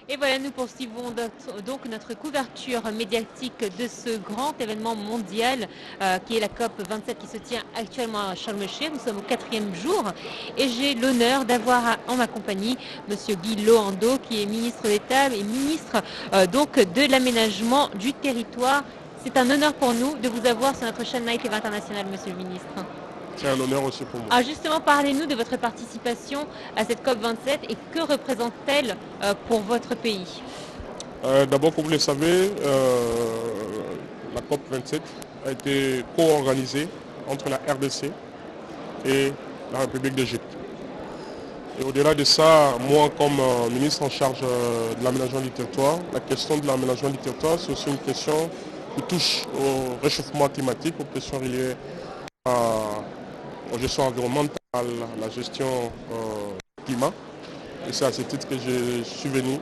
Et voilà, nous poursuivons donc notre couverture médiatique de ce grand événement mondial qui est la COP 27 qui se tient actuellement à Sharm el-Sheikh. Nous sommes au 4e jour et j'ai l'honneur d'avoir en ma compagnie Monsieur Guy Loando qui est ministre d'État et ministre donc de l'aménagement du territoire. C'est un honneur pour nous de vous avoir sur notre chaîne Night Live International, Monsieur le ministre. C'est un honneur aussi pour moi. Alors justement, parlez-nous de votre participation à cette COP27 et que représente-t-elle pour votre pays? D'abord, comme vous le savez, la COP27 a été co-organisée entre la RDC et la République d'Égypte. Et au-delà de ça, moi comme ministre en charge de l'aménagement du territoire, la question de l'aménagement du territoire, c'est aussi une question qui touche au réchauffement climatique, aux questions liées aux gestions environnementales, la gestion du climat. Et c'est à ce titre que je suis venu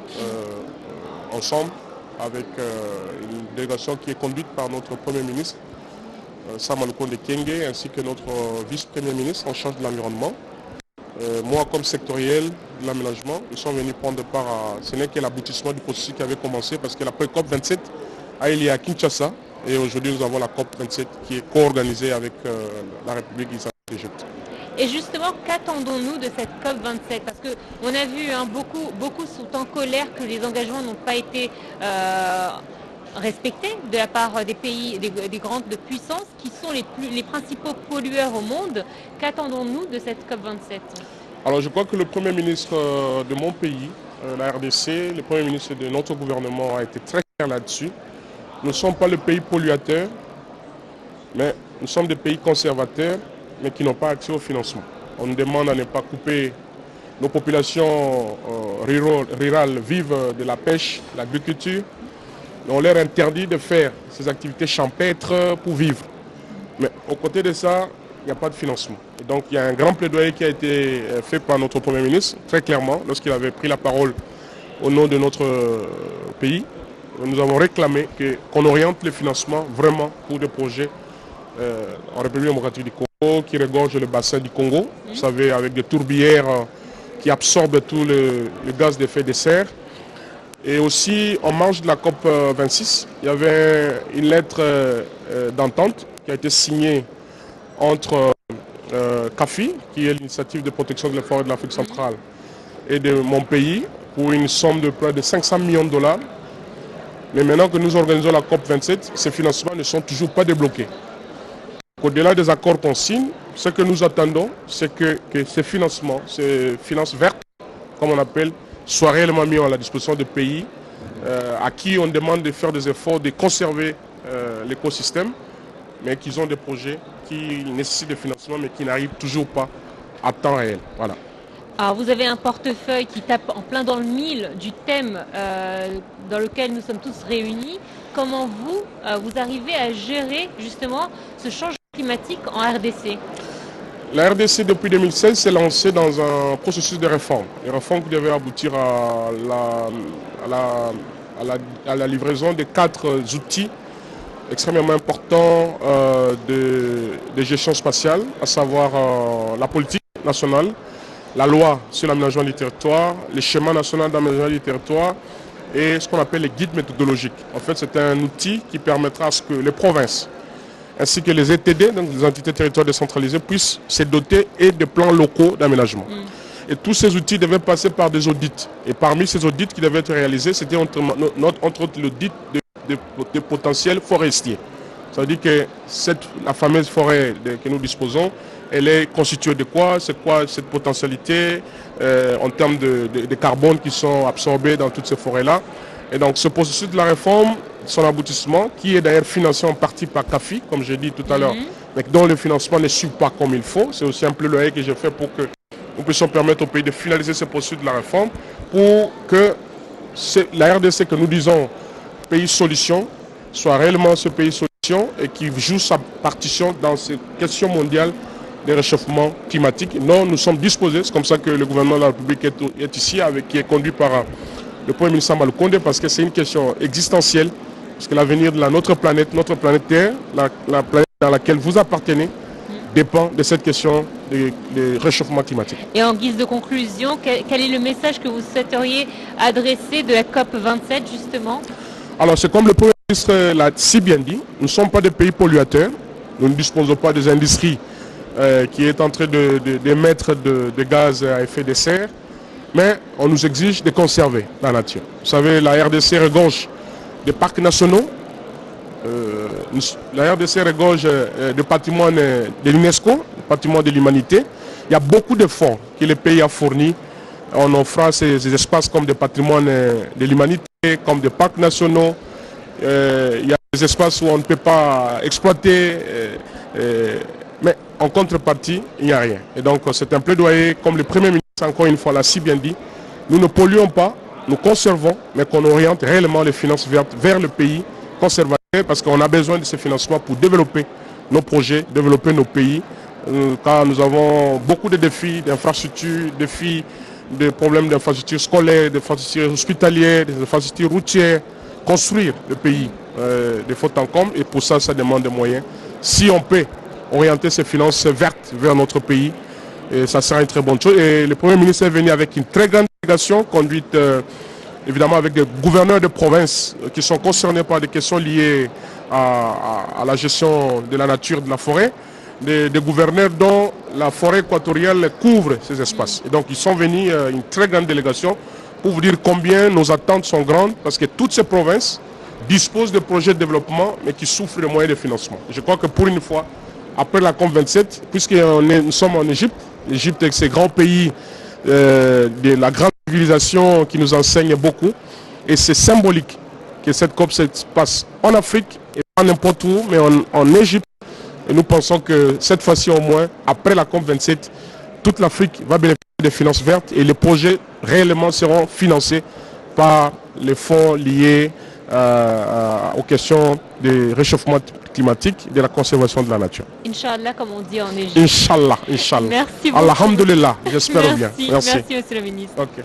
ensemble avec une délégation qui est conduite par notre Premier ministre, Sam Aloukonde Kyenge, ainsi que notre vice-premier ministre en charge de l'environnement. Moi, comme sectoriel de l'aménagement, nous sommes venus prendre part à... Ce n'est que l'aboutissement du processus qui avait commencé parce que la COP27 a eu lieu à Kinshasa et aujourd'hui nous avons la COP27 qui est co-organisée avec la République islamique d'Égypte. Et justement, qu'attendons-nous de cette COP27? Parce qu'on a vu, beaucoup sont en colère que les engagements n'ont pas été respectés de la part des pays, des grandes puissances qui sont les principaux pollueurs au monde. Qu'attendons-nous de cette COP27? Alors je crois que le Premier ministre de mon pays, la RDC, le Premier ministre de notre gouvernement a été très clair là-dessus. Nous ne sommes pas le pays polluateur, mais nous sommes des pays conservateurs, mais qui n'ont pas accès au financement. On nous demande à ne pas couper. Nos populations rurales vivent de la pêche, de l'agriculture. On leur interdit de faire ces activités champêtres pour vivre. Mais au côté de ça, il n'y a pas de financement. Et donc il y a un grand plaidoyer qui a été fait par notre Premier ministre, très clairement, lorsqu'il avait pris la parole au nom de notre pays. Nous avons réclamé qu'on oriente le financement vraiment pour des projets en République démocratique du Congo, qui regorge le bassin du Congo, vous savez, avec des tourbières qui absorbent tout le gaz d'effet de serre. Et aussi, en marge de la COP 26, il y avait une lettre d'entente qui a été signée entre CAFI, qui est l'initiative de protection de la forêt de l'Afrique centrale, et de mon pays, pour une somme de près de 500 millions de dollars. Mais maintenant que nous organisons la COP 27, ces financements ne sont toujours pas débloqués. Au-delà des accords qu'on signe, ce que nous attendons, c'est que ces financements, ces finances vertes, comme on appelle, soient réellement mis à la disposition des pays à qui on demande de faire des efforts, de conserver l'écosystème, mais qui ont des projets qui nécessitent des financements, mais qui n'arrivent toujours pas à temps réel. Voilà. Alors vous avez un portefeuille qui tape en plein dans le mille du thème dans lequel nous sommes tous réunis. Comment vous arrivez à gérer justement ce changement climatique en RDC? La RDC, depuis 2016, s'est lancée dans un processus de réforme. Des réformes qui devaient aboutir à la livraison de 4 outils extrêmement importants de gestion spatiale, à savoir la politique nationale, la loi sur l'aménagement du territoire, le schéma national d'aménagement du territoire et ce qu'on appelle les guides méthodologiques. En fait, c'est un outil qui permettra à ce que les provinces ainsi que les ETD, donc les entités territoriales décentralisées, puissent se doter et de plans locaux d'aménagement. Et tous ces outils devaient passer par des audits. Et parmi ces audits qui devaient être réalisés, c'était entre autres l'audit de potentiel forestier. Ça veut dire que la fameuse forêt que nous disposons, elle est constituée de quoi? C'est quoi cette potentialité en termes de carbone qui sont absorbés dans toutes ces forêts-là? Et donc ce processus de la réforme, son aboutissement, qui est d'ailleurs financé en partie par CAFI, comme j'ai dit tout à l'heure, mais dont le financement ne suit pas comme il faut. C'est aussi un plaidoyer que j'ai fait pour que nous puissions permettre au pays de finaliser ce processus de la réforme pour que la RDC que nous disons pays solution soit réellement ce pays solution et qui joue sa partition dans ces questions mondiales de réchauffement climatique. Non, nous sommes disposés, c'est comme ça que le gouvernement de la République est ici, qui est conduit par le Premier ministre Sam Aloukonde, parce que c'est une question existentielle, parce que l'avenir de notre planète Terre, la planète dans laquelle vous appartenez, dépend de cette question le réchauffement climatique. Et en guise de conclusion, quel est le message que vous souhaiteriez adresser de la COP 27 justement? Alors c'est comme le Premier ministre l'a si bien dit, nous ne sommes pas des pays polluateurs, nous ne disposons pas des industries qui est en train d'émettre de gaz à effet de serre, mais on nous exige de conserver la nature. Vous savez, la RDC regorge des parcs nationaux, la RDC regorge de patrimoine de l'UNESCO, patrimoine de l'humanité. Il y a beaucoup d'efforts que le pays a fournis en offrant ces espaces comme des patrimoines de l'humanité, comme des parcs nationaux. Il y a des espaces où on ne peut pas exploiter, mais en contrepartie, il n'y a rien. Et donc c'est un plaidoyer, comme le Premier ministre encore une fois l'a si bien dit, nous ne polluons pas, nous conservons, mais qu'on oriente réellement les finances vertes vers le pays conservateur, parce qu'on a besoin de ces financements pour développer nos projets, développer nos pays, car nous avons beaucoup de défis d'infrastructures, des problèmes d'infrastructures scolaires, d'infrastructures hospitalières, des infrastructures routières, construire le pays de faute en comble, et pour ça, ça demande des moyens. Si on peut orienter ces finances vertes vers notre pays, et ça sera une très bonne chose. Et le Premier ministre est venu avec une très grande délégation, conduite évidemment avec des gouverneurs de province qui sont concernés par des questions liées à la gestion de la nature, de la forêt, des gouverneurs dont la forêt équatoriale couvre ces espaces. Et donc ils sont venus, une très grande délégation, pour vous dire combien nos attentes sont grandes, parce que toutes ces provinces disposent de projets de développement, mais qui souffrent de moyens de financement. Je crois que pour une fois, après la COP27, puisque nous sommes en Égypte, l'Égypte avec ses grands pays de la grande civilisation qui nous enseigne beaucoup, et c'est symbolique que cette COP se passe en Afrique, et pas n'importe où, mais en Égypte. Et nous pensons que cette fois-ci au moins, après la COP27, toute l'Afrique va bénéficier des finances vertes et les projets réellement seront financés par les fonds liés aux questions du réchauffement climatique et de la conservation de la nature. Inch'Allah, comme on dit en Égypte. Inch'Allah, Inch'Allah. Merci beaucoup. Alhamdulillah, j'espère bien. Merci, monsieur le ministre. Okay.